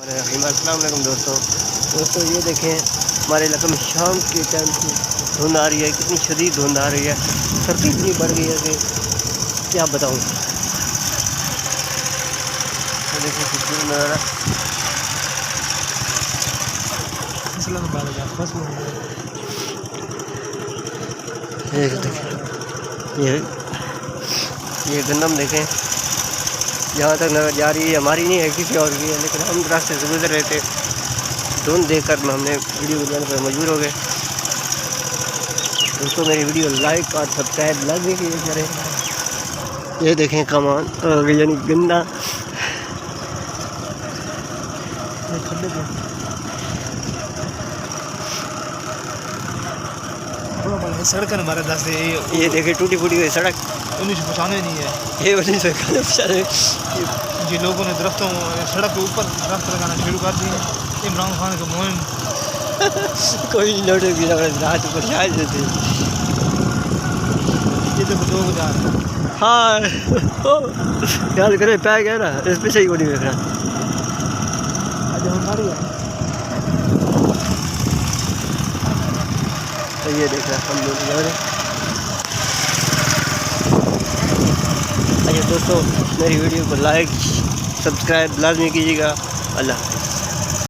अस्सलाम वालेकुम दोस्तों ये देखें हमारे इलाके में शाम के टाइम की धुंध आ रही है। कितनी शदीद धुंध आ रही है, सर्दी इतनी बढ़ गई है कि क्या बताऊँ। तो देखिए खूबसूरत नज़ारा। ये गंदम देखें, जहाँ तक नजर जा रही है हमारी नहीं है, किसी और की है, लेकिन हम रास्ते से गुजर रहे थे, धुंध देखकर हमने वीडियो बनाने पर मजबूर हो गए। दोस्तों मेरी वीडियो लाइक और सब्सक्राइब लाजमी कीजिए। ये देखें कमान यानी गंदा सड़क हमारे दस ये देखें टूटी फूटी हुई सड़क 1995 नहीं है ये 1995 जी। लोगों ने दरख्तों सड़क के ऊपर दरख्त लगाना शुरू कर दिए। इमरान खान का मुहिम कोई नोटिस भी रात को शायद देते ये तो 2000 हाँ ख्याल करे पै गया ना, इस पे सही को नहीं देख रहा। आज हमारी है तो ये देख रहा हम लोग जा रहे। अच्छा दोस्तों मेरी वीडियो को लाइक सब्सक्राइब लाजमी कीजिएगा। अल्लाह हाफ़िज़।